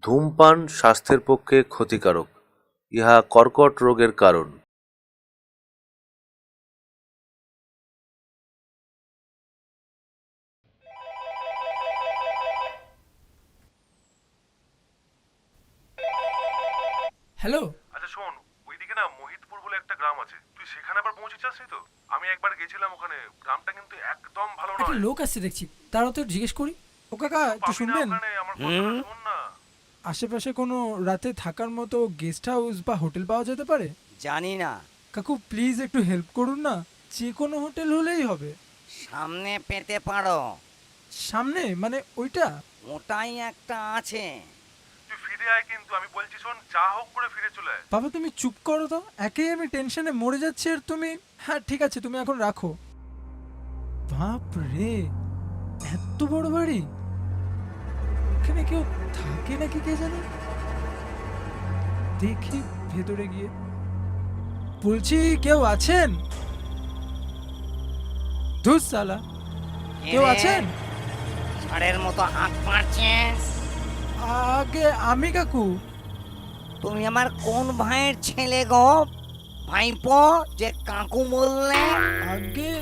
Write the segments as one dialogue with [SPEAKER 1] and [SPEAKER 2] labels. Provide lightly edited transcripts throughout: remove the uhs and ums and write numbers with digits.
[SPEAKER 1] ধূমপান স্বাস্থ্যের পক্ষে ক্ষতিকারক, ইহা কর্কট রোগের কারণ।
[SPEAKER 2] হ্যালো।
[SPEAKER 3] আচ্ছা শোন, ওইদিকে না মোহিতপুর বলে একটা গ্রাম আছে, তুই সেখানে আবার পৌঁছে যাসনি তো? আমি একবার গেছিলাম ওখানে, গ্রামটা কিন্তু একদম ভালো
[SPEAKER 2] একটা
[SPEAKER 3] নয়।
[SPEAKER 2] লোক আসছে দেখছি, তারাও তো জিজ্ঞেস করি। ও কাকা,
[SPEAKER 3] তুই
[SPEAKER 2] একটু
[SPEAKER 3] পাবি না
[SPEAKER 2] শুনবেন?
[SPEAKER 3] ওখানে, আমার কথাটা শোন না।
[SPEAKER 2] আশেপাশে কোনো রাতে থাকার মতো গেস্ট হাউস বা হোটেল পাওয়া যেতে পারে?
[SPEAKER 4] জানি না।
[SPEAKER 2] কাকু প্লিজ একটু হেল্প করুন না, যে কোনো হোটেল হলেই হবে।
[SPEAKER 4] সামনে পেতে পারো,
[SPEAKER 2] সামনে মানে ওইটা?
[SPEAKER 4] ওটাই একটা আছে।
[SPEAKER 3] তুই ফিরে আয় কিন্তু, আমি বলছি শোন, যা হোক করে ফিরে চলে আয়।
[SPEAKER 2] বাবা তুমি চুপ করো তো, একেই আমি টেনশনে মরে যাচ্ছি আর তুমি। হ্যাঁ ঠিক আছে, তুমি এখন রাখো। বাপ রে, এত বড় বাড়ি! এখানে কেউ থাকে নাকি কে জানে। দেখি ভেতরে গিয়ে। বলছি কেউ আছেন? ধুস সালা, কেউ
[SPEAKER 4] এরে,
[SPEAKER 2] আছেন?
[SPEAKER 4] ষাঁড়ের মতো আঁক মারছিস।
[SPEAKER 2] আগে আমি কাকু।
[SPEAKER 4] তুমি আমার কোন ভাইয়ের ছেলে গো? ভাইপো যে কাকু বললে?
[SPEAKER 2] আগে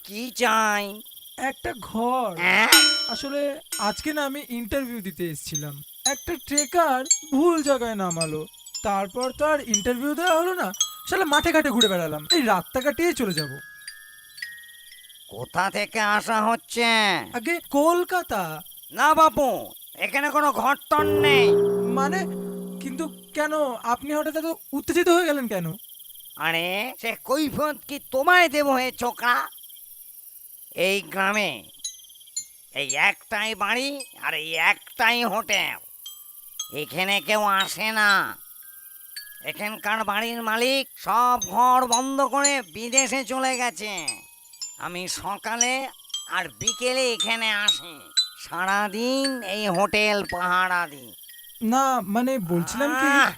[SPEAKER 4] কি চাই?
[SPEAKER 2] একটা ঘর।
[SPEAKER 4] হ্যাঁ?
[SPEAKER 2] আসলে আজকে না আমি ইন্টারভিউ দিতে এসেছিলাম, একটা ট্রেকার ভুল জায়গায় নামালো। তারপর তো আর ইন্টারভিউ দেওয়া হলো না, শালা মাঠে ঘাটে ঘুরে বেড়ালাম, এই রাতটা কাটিয়ে চলে যাব।
[SPEAKER 4] কোথা থেকে আসা হচ্ছে?
[SPEAKER 2] আগে কলকাতা।
[SPEAKER 4] না বাপু, এখানে কোনো ঘরটর নেই।
[SPEAKER 2] মানে কিন্তু কেন, আপনি হঠাৎ এত উত্তেজিত হয়ে গেলেন কেন?
[SPEAKER 4] আরে সে কৈফিয়ত কি তোমায় দেব হে ছোকরা? এই গ্রামে এই একটাই বাড়ি আর এই একটাই হোটেল। এখানে কেউ আসে না। এখানকার বাড়ির মালিক সব ঘর বন্ধ করে বিদেশে চলে গেছে। আমি সকালে আর বিকেলে এখানে আসি, সারাদিন এই হোটেল পাহারা দিই।
[SPEAKER 2] না মানে বলছিলাম কি।
[SPEAKER 4] আহ!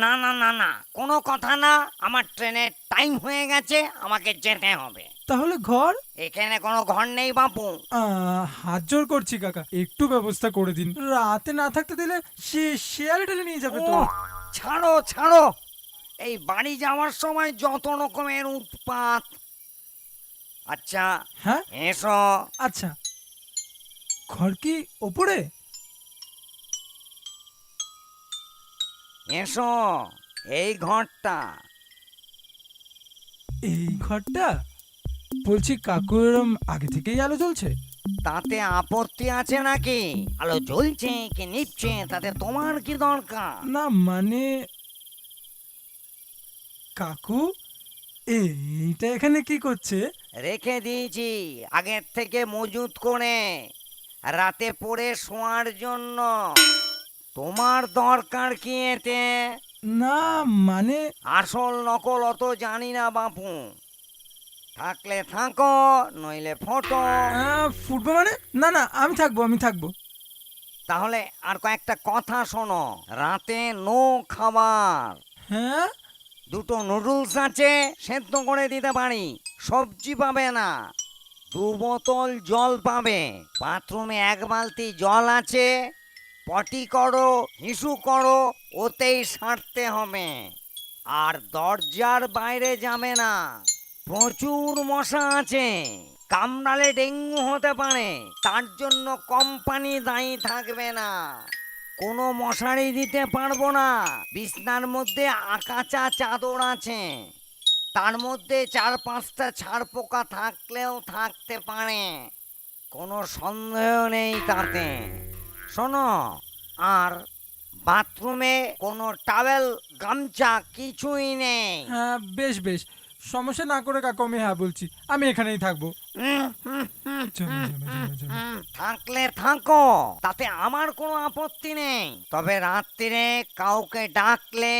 [SPEAKER 4] না না না না, কোনো কথা না। আমার ট্রেনের টাইম হয়ে গেছে, আমাকে যেতে হবে।
[SPEAKER 2] তাহলে ঘর?
[SPEAKER 4] এখানে কোনো ঘর নেই বাপু।
[SPEAKER 2] হাত জোর করছি কাকা, একটু ব্যবস্থা করে দিন। রাতে না থাকতে দিলে সে শেয়ারে টেনে নিয়ে যাবে তো।
[SPEAKER 4] ওহ, ছাড়ো ছাড়ো। এই বাড়ি যাওয়ার সময় যত রকমের উৎপাত। আচ্ছা,
[SPEAKER 2] হ্যাঁ
[SPEAKER 4] এসো।
[SPEAKER 2] আচ্ছা, ঘর কি ওপরে?
[SPEAKER 4] এসো, এই ঘরটা।
[SPEAKER 2] এই ঘরটা? বলছি কাকু এরম আগে থেকেই আলো জ্বলছে?
[SPEAKER 4] তাতে আপত্তি আছে নাকি? আলো জ্বলছে কি নিচ্ছে তাতে তোমার কি দরকার?
[SPEAKER 2] না মানে কাকু এইটা এখানে কি করছে?
[SPEAKER 4] রেখে দিয়েছি আগের থেকে মজুত করে, রাতে পড়ে শোয়ার জন্য। তোমার দরকার কি এতে?
[SPEAKER 2] না মানে
[SPEAKER 4] আসল নকল অত জানি না বাপু। থাকলে থাকো, নইলে ফটো।
[SPEAKER 2] ফুটবল মানে, না না আমি থাকবো আমি থাকবো।
[SPEAKER 4] তাহলে আর কয়েকটা কথা শোনো। রাতে নো খাবার।
[SPEAKER 2] হ্যাঁ
[SPEAKER 4] দুটো নুডলস আছে, সেদ্ধ করে দিতে পারি। সবজি পাবে না। 2 বোতল জল পাবে। বাথরুমে 1 বালতি জল আছে। পটি করো, হিসু করো, ওতেই সারতে হবে। আর দরজার বাইরে যাবে না। প্রচুর মশা আছে, কামড়ালে ডেঙ্গু হতে পারে। তার জন্য কোম্পানি দায়ী থাকবে না। কোনো মশারি দিতে পারবো না। বিছনার মধ্যে আকাচা চাদর আছে, তার মধ্যে 4-5টা ছাড় পোকা থাকলেও থাকতে পারে, কোনো সন্দেহ নেই তাতে। শোনো, আর বাথরুমে কোনো টাওয়েল গামছা কিছুই নেই।
[SPEAKER 2] হ্যাঁ বেশ বেশ, সমস্যা না করে কাকু আমি হ্যাঁ বলছি, আমি এখানেই থাকবো। চলো চলো চলো চলো।
[SPEAKER 4] থাকলে থাকো, তাতে আমার কোনো আপত্তি নেই। তবে রাত্রিরে কাউকে ডাকলে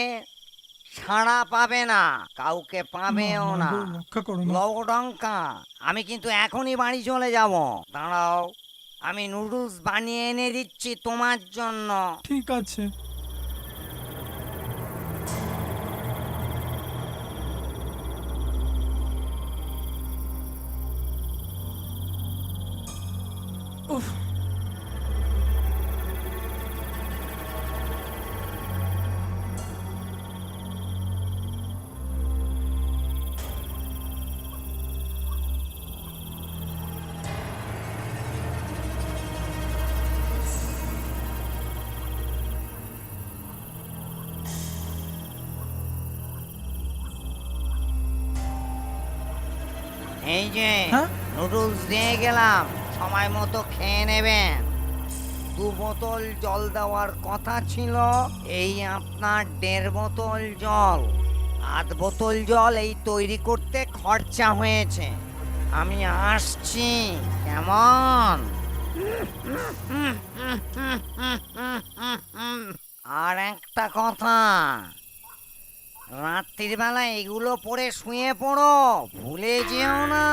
[SPEAKER 4] সাড়া পাবে না, কাউকে পাবেও
[SPEAKER 2] মা
[SPEAKER 4] না।
[SPEAKER 2] গো, রক্ষা করো মা।
[SPEAKER 4] লবডঙ্কা। আমি কিন্তু এখনই বাড়ি চলে যাব। দাঁড়াও, আমি নুডলস বানিয়ে এনে দিচ্ছি তোমার জন্য।
[SPEAKER 2] ঠিক আছে। উফ,
[SPEAKER 4] এই যে
[SPEAKER 2] হ্যাঁ?
[SPEAKER 4] নুডলস দিয়ে গেলাম, সময় মতো খেয়ে নেবেন। 2 বোতল জল দেওয়ার কথা ছিল, এই আপনার 1.5 বোতল জল। 8 বোতল জল এই তৈরি করতে খরচা হয়েছে। আমি আসছি, কেমন? আর একটা কথা, রাত্রির বেলা এগুলো পরে শুয়ে পড়ো, ভুলে যেও না।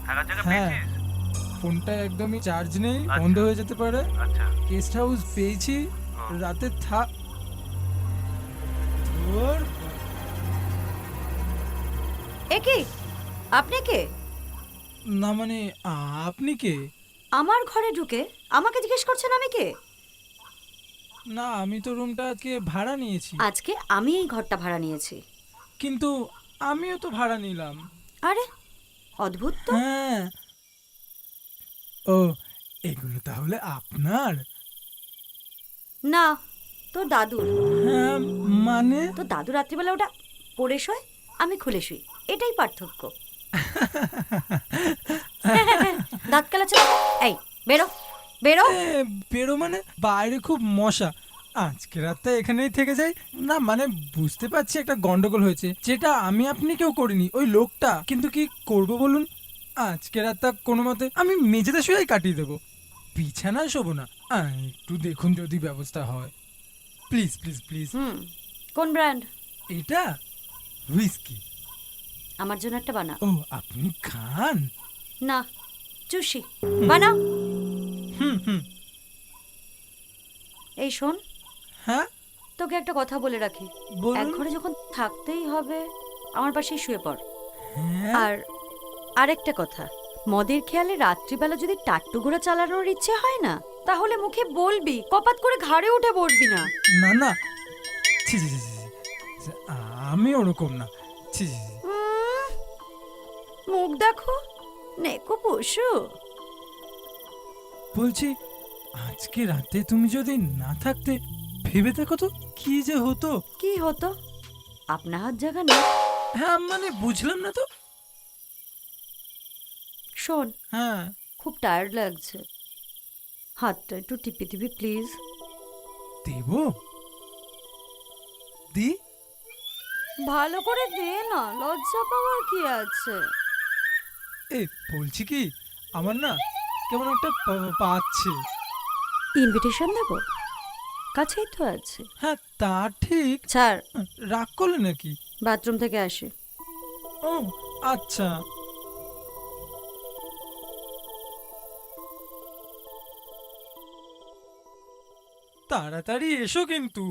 [SPEAKER 3] থাকার জায়গা
[SPEAKER 2] হ্যাঁ।
[SPEAKER 3] পেয়েছিস?
[SPEAKER 2] ফোনটা একদমই চার্জ নেই,
[SPEAKER 3] আচ্ছা।
[SPEAKER 2] বন্ধ হয়ে যেতে পারে।
[SPEAKER 3] আচ্ছা।
[SPEAKER 2] গেস্ট হাউস পেয়েছি,
[SPEAKER 3] হ্যাঁ।
[SPEAKER 2] রাতে থাক। ধুর,
[SPEAKER 5] এ কি? আপনি কে?
[SPEAKER 2] না মানে আপনি কে?
[SPEAKER 5] আমার ঘরে ঢুকে আমাকে জিজ্ঞেস করছেন আমি কে?
[SPEAKER 2] না আমি তো রুমটা আজকে ভাড়া নিয়েছি,
[SPEAKER 5] আজকে আমি এই ঘরটা ভাড়া নিয়েছি।
[SPEAKER 2] কিন্তু আমিও তো ভাড়া নিলাম।
[SPEAKER 5] আরে অদ্ভুত তো।
[SPEAKER 2] হ্যাঁ। ও, এগুলো তাহলে আপনার?
[SPEAKER 5] না, তোর দাদুর।
[SPEAKER 2] হ্যাঁ মানে
[SPEAKER 5] তোর দাদু রাত্রিবেলা ওটা পড়ে শোয়, আমি খুলে শুই, এটাই পার্থক্য। দাঁত কালাচ্ছে। এই বেরো বেরো।
[SPEAKER 2] বেরো মানে? বাইরে খুব মশা, আজকে রাতটা এখানেই থেকে যাই না। মানে বুঝতে পারছি একটা গন্ডগোল হয়েছে, যেটা আমি আপনি কেউ করিনি, ওই লোকটা। কিন্তু কি করব বলুন, আজকে রাতটা কোনো মতে আমি মেঝেতে শুয়েই কাটিয়ে দেবো, বিছানায় শোবো না। একটু দেখুন যদি ব্যবস্থা হয়, প্লিজ প্লিজ প্লিজ।
[SPEAKER 5] কোন ব্র্যান্ড?
[SPEAKER 2] এটা হুইস্কি।
[SPEAKER 5] আমার জন্য একটা বানা।
[SPEAKER 2] ও আপনি খান?
[SPEAKER 5] না, চুষি। বানা।
[SPEAKER 2] হুম হুম।
[SPEAKER 5] এই শোন,
[SPEAKER 2] হ্যাঁ
[SPEAKER 5] তোকে একটা কথা বলে রাখি। এক
[SPEAKER 2] বলুন।
[SPEAKER 5] ঘরে যখন থাকতেই হবে, আমার পাশেই শুয়ে পড়।
[SPEAKER 2] হ্যাঁ
[SPEAKER 5] আর আরেকটা কথা, মদের খেয়ালে রাত্রিবেলা যদি টাট্টু ঘোড়া চালানোর ইচ্ছে হয় না, তাহলে মুখে বলবি, কপাত করে ঘাড়ে উঠে বসবি না।
[SPEAKER 2] না না, ছি ছি ছি ছি, ছি, আমি ওরকম না, ছি ছি ছি।
[SPEAKER 5] মুখ দেখো, নেকো পশু।
[SPEAKER 2] বলছি আজকে রাতে তুমি যদি না থাকতে, ভেবে দেখো তো কি যে হতো।
[SPEAKER 5] কি হতো? আপনা হাত জায়গা নেই।
[SPEAKER 2] হ্যাঁ মানে বুঝলাম না তো।
[SPEAKER 5] শোন,
[SPEAKER 2] হ্যাঁ
[SPEAKER 5] খুব টায়ার্ড লাগছে, হাতটা একটু টিপে দিবি প্লিজ।
[SPEAKER 2] দেব দি।
[SPEAKER 5] ভালো করে দে না, লজ্জা পাওয়ার কি আছে?
[SPEAKER 2] এই বলছি কি, আমার না কেমন একটা পাচ্ছে।
[SPEAKER 5] ইনভিটেশন দেব? কাছেই তো আছে।
[SPEAKER 2] হ্যাঁ তা ঠিক।
[SPEAKER 5] ছাড়,
[SPEAKER 2] রাগ করলে নাকি?
[SPEAKER 5] বাথরুম থেকে আসে।
[SPEAKER 2] ও আচ্ছা। তাড়াতাড়ি এসো কিন্তু।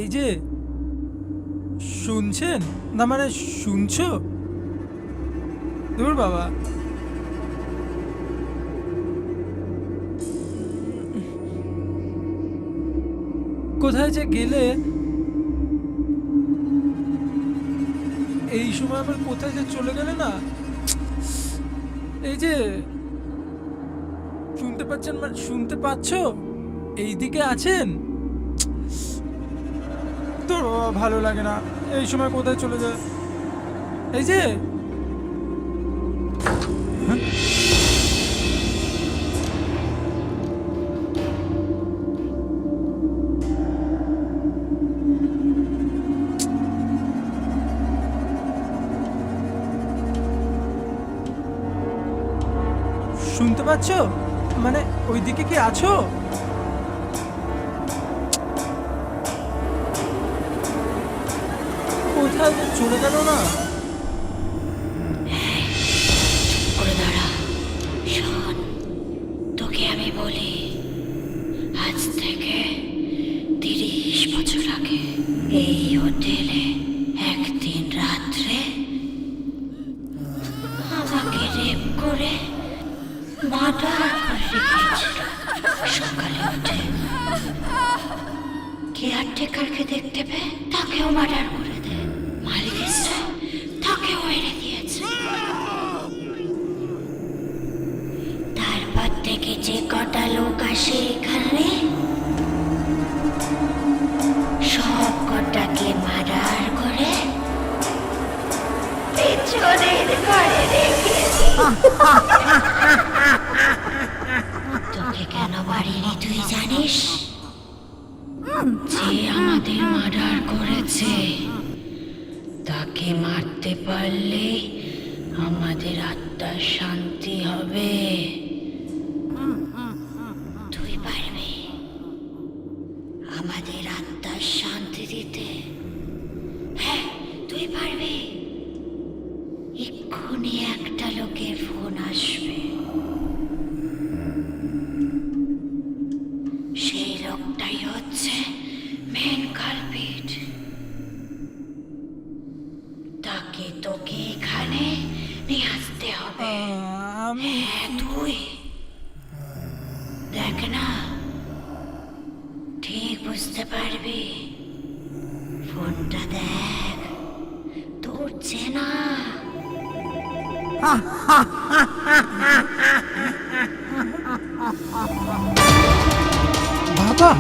[SPEAKER 2] এই যে শুনছেন না, মানে শুনছো? দূর বাবা, কোথায় যে গেলে? এই সময় আবার কোথায় যে চলে গেলে না? এই যে শুনতে পাচ্ছেন, মানে শুনতে পাচ্ছো? এইদিকে আছেন? তো ভালো লাগে না, এই সময় কোথায় চলে যায়? এই যে হ্যাঁ? শুনতে পাচ্ছো? মানে ওইদিকে কি আছো? কোথায় যে চলে গেল না?
[SPEAKER 6] করে দাঁড়া, শোন, তোকে আমি বলি, আজ থেকে 30 বছর আগে এই হোটেলে একদিন রাত্রে আমাকে রেপ করে মার্ডার করে রেখেছিল। সকালে উঠে কেয়ারটেকারকে দেখতে পেয়ে তাকেও মার্ডার করে দেয়, মালিক এসে তাকেও মেরে দিয়েছে। তারপর থেকে যে কটা লোক আসে এখানে, সব কটাকে মার্ডার করে পেছনের ঘরে রেখে দিই। তোকে কেন মারিনি তুই জানিস? যে আমাদের মার্ডার করেছে তাকে মারতে পারলে আমাদের আত্মার শান্তি হবে। তুই পারবি আমাদের আত্মার শান্তি দিতে? হ্যাঁ, তুই পারবি। এক্ষুনি একটা লোকের ফোন আসবে, সেই লোকটাই হচ্ছে মেন কালপিট। তাকে তোকে এখানে নিয়ে আসতে হবে।
[SPEAKER 2] আমি
[SPEAKER 6] হ্যাঁ, তুই দেখ না, ঠিক বুঝতে পারবি। ফোনটা দেখ, তোর চেনা।
[SPEAKER 2] বাবা,